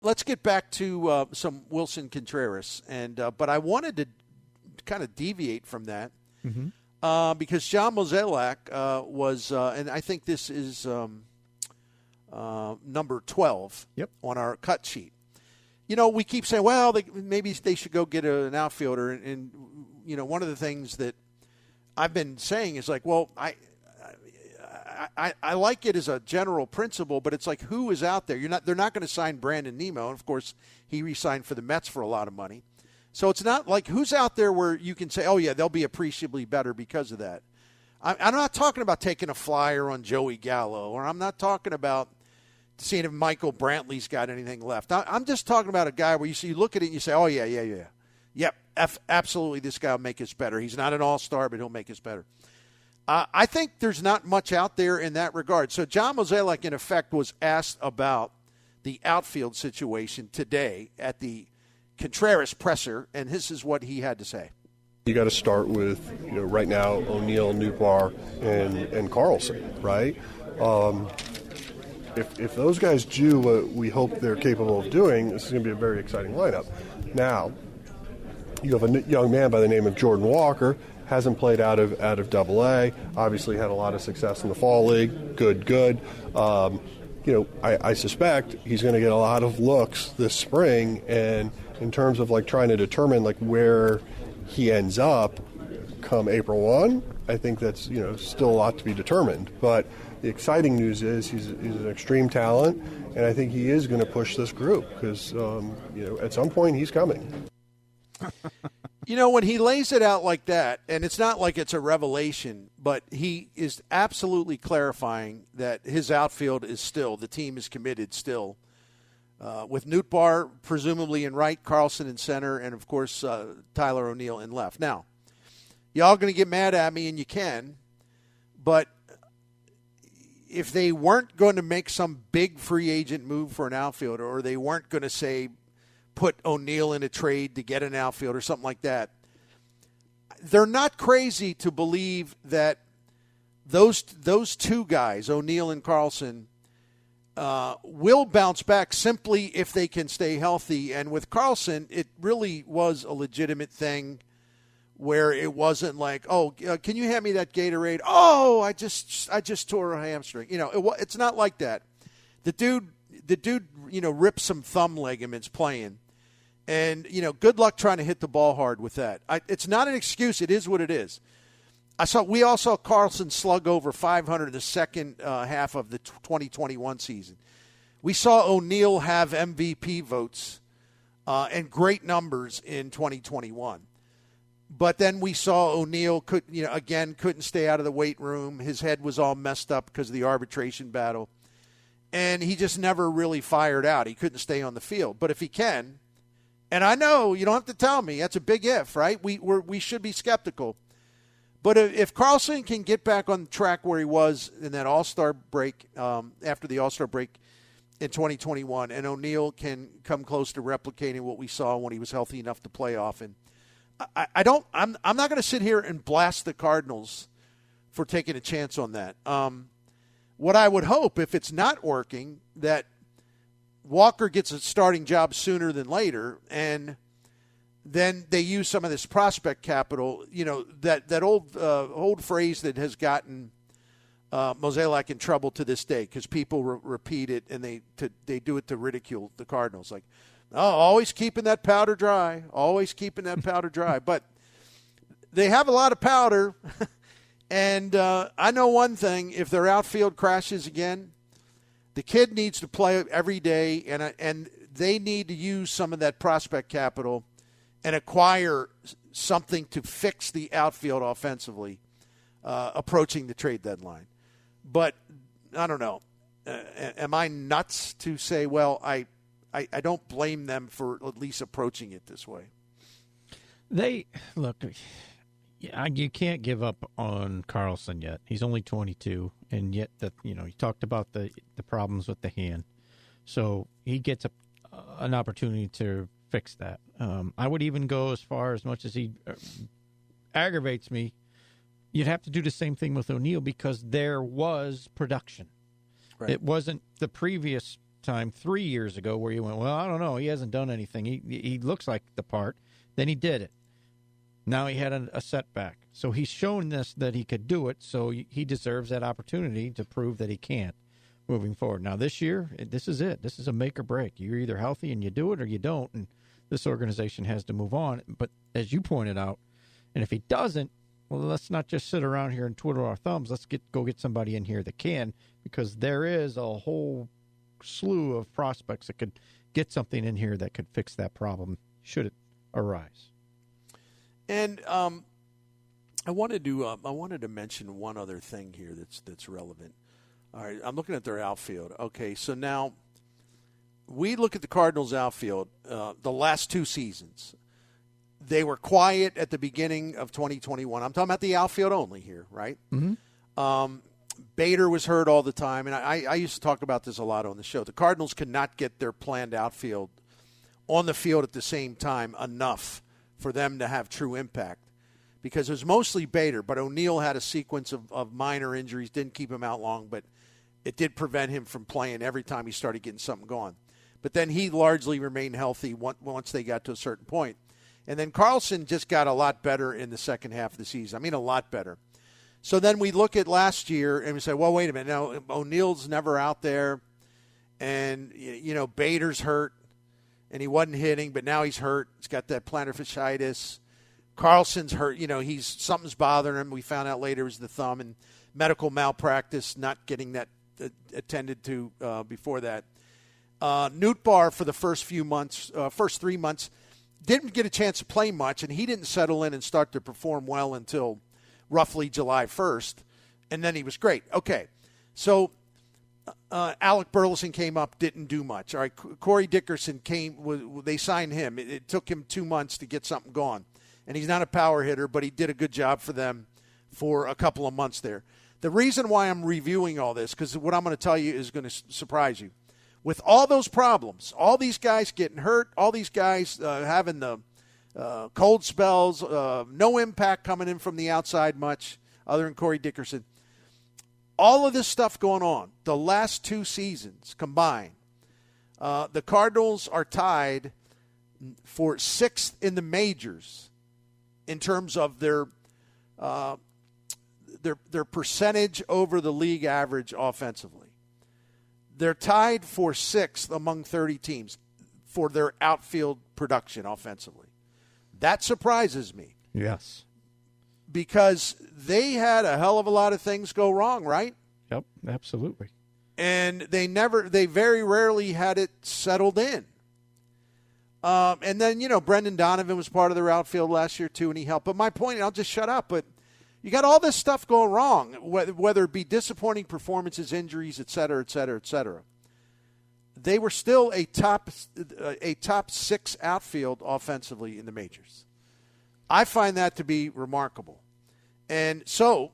let's get back to some Wilson Contreras, and but I wanted to kind of deviate from that because John Mozeliak was, and I think this is number 12 on our cut sheet. You know, we keep saying, well, maybe they should go get an outfielder, and you know, one of the things that I've been saying is like, well, I like it as a general principle, but it's like, who is out there? They're not going to sign Brandon Nimmo. And of course, he re-signed for the Mets for a lot of money. So it's not like who's out there where you can say, oh yeah, they'll be appreciably better because of that. I'm not talking about taking a flyer on Joey Gallo, or I'm not talking about seeing if Michael Brantley's got anything left. I'm just talking about a guy where you look at it and you say, oh yeah. Yep, absolutely, this guy will make us better. He's not an all-star, but he'll make us better. I think there's not much out there in that regard. So John Mozeliak, in effect, was asked about the outfield situation today at the Contreras presser, and this is what he had to say. You got to start with, right now, O'Neill, Nootbaar, and Carlson, right? If those guys do what we hope they're capable of doing, this is going to be a very exciting lineup. Now, you have a young man by the name of Jordan Walker, hasn't played out of Double-A, obviously had a lot of success in the fall league, good. I suspect he's going to get a lot of looks this spring, and in terms of like trying to determine like where he ends up come April 1, I think that's still a lot to be determined. But the exciting news is he's an extreme talent, and I think he is going to push this group because at some point he's coming. When he lays it out like that, and it's not like it's a revelation, but he is absolutely clarifying that his outfield is still, the team is committed still, with Nootbaar presumably in right, Carlson in center, and, of course, Tyler O'Neill in left. Now, y'all going to get mad at me, and you can, but if they weren't going to make some big free agent move for an outfielder, or they weren't going to say, put O'Neill in a trade to get an outfielder or something like that, they're not crazy to believe that those two guys, O'Neill and Carlson, will bounce back simply if they can stay healthy. And with Carlson, it really was a legitimate thing where it wasn't like, oh, can you hand me that Gatorade? Oh, I just tore a hamstring. It's not like that. The dude, ripped some thumb ligaments playing. And, good luck trying to hit the ball hard with that. It's not an excuse. It is what it is. We all saw Carlson slug over 500 in the second half of the 2021 season. We saw O'Neill have MVP votes and great numbers in 2021. But then we saw O'Neill couldn't stay out of the weight room. His head was all messed up because of the arbitration battle. And he just never really fired out. He couldn't stay on the field. But if he can, and I know you don't have to tell me, that's a big if, right? We should be skeptical. But if Carlson can get back on track where he was in that All-Star break, after the All-Star break in 2021, and O'Neill can come close to replicating what we saw when he was healthy enough to play often, I'm not going to sit here and blast the Cardinals for taking a chance on that. What I would hope, if it's not working, that Walker gets a starting job sooner than later, and then they use some of this prospect capital. That old phrase that has gotten Mozeliak in trouble to this day because people repeat it and they do it to ridicule the Cardinals. Like, oh, always keeping that powder dry, But they have a lot of powder. And I know one thing, if their outfield crashes again, the kid needs to play every day, and they need to use some of that prospect capital and acquire something to fix the outfield offensively approaching the trade deadline. But I don't know. Am I nuts to say, well, I don't blame them for at least approaching it this way? You can't give up on Carlson yet. He's only 22, and yet you talked about the problems with the hand, so he gets an opportunity to fix that. I would even go as far as much as he aggravates me. You'd have to do the same thing with O'Neill because there was production. Right. It wasn't the previous time 3 years ago where you went, well, I don't know, he hasn't done anything. He looks like the part. Then he did it. Now he had a setback. So he's shown us that he could do it, so he deserves that opportunity to prove that he can't moving forward. Now this year, this is it. This is a make or break. You're either healthy and you do it or you don't, and this organization has to move on. But as you pointed out, and if he doesn't, well, let's not just sit around here and twiddle our thumbs. Let's go get somebody in here that can, because there is a whole slew of prospects that could get something in here that could fix that problem should it arise. And I wanted to mention one other thing here that's relevant. All right, I'm looking at their outfield. Okay, so now we look at the Cardinals' outfield. The last 2 seasons, they were quiet at the beginning of 2021. I'm talking about the outfield only here, right? Mm-hmm. Bader was hurt all the time, and I used to talk about this a lot on the show. The Cardinals could not get their planned outfield on the field at the same time enough for them to have true impact, because it was mostly Bader, but O'Neill had a sequence of minor injuries, didn't keep him out long, but it did prevent him from playing every time he started getting something going. But then he largely remained healthy once they got to a certain point. And then Carlson just got a lot better in the second half of the season. I mean, a lot better. So then we look at last year and we say, well, wait a minute. Now, O'Neill's never out there, and, Bader's hurt, and he wasn't hitting, but now he's hurt. He's got that plantar fasciitis. Carlson's hurt. Something's bothering him. We found out later it was the thumb, and medical malpractice, not getting that attended to before that. Nootbaar for the first 3 months, didn't get a chance to play much, and he didn't settle in and start to perform well until roughly July 1st, and then he was great. Okay, so Alec Burleson came up, didn't do much. All right, Corey Dickerson they signed him. It took him 2 months to get something going, and he's not a power hitter, but he did a good job for them for a couple of months there. The reason why I'm reviewing all this, because what I'm going to tell you is going to surprise you. With all those problems, all these guys getting hurt, all these guys having the cold spells, no impact coming in from the outside much other than Corey Dickerson, all of this stuff going on, the last 2 seasons combined, the Cardinals are tied for 6th in the majors in terms of their percentage over the league average offensively. They're tied for 6th among 30 teams for their outfield production offensively. That surprises me. Yes. Because they had a hell of a lot of things go wrong, right? Yep, absolutely. And they very rarely had it settled in. And then, Brendan Donovan was part of their outfield last year too, and he helped. But my point, and I'll just shut up, but you got all this stuff going wrong, whether it be disappointing performances, injuries, et cetera, et cetera, et cetera. They were still a top 6 outfield offensively in the majors. I find that to be remarkable. And so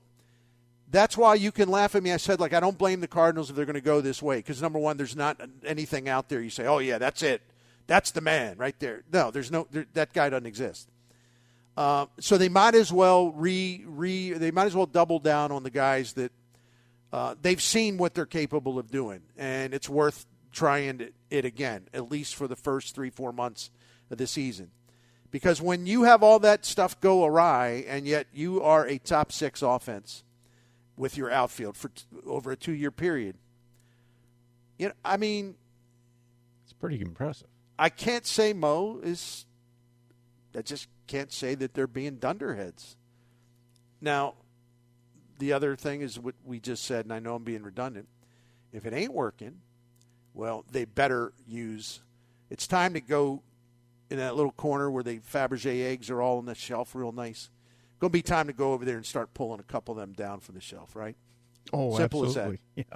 that's why you can laugh at me. I said, I don't blame the Cardinals if they're going to go this way, because, number one, there's not anything out there you say, oh, yeah, that's it. That's the man right there. No, that guy doesn't exist. So they might as well double down on the guys that they've seen what they're capable of doing, and it's worth trying it again, at least for the first 3-4 months of the season. Because when you have all that stuff go awry, and yet you are a top 6 offense with your outfield for over a 2-year period, it's pretty impressive. I can't say I just can't say that they're being dunderheads. Now, the other thing is what we just said, and I know I'm being redundant. If it ain't working, well, they better use – it's time to go in that little corner where the Fabergé eggs are all on the shelf real nice. Going to be time to go over there and start pulling a couple of them down from the shelf, right? Oh, simple absolutely. As that. Yeah.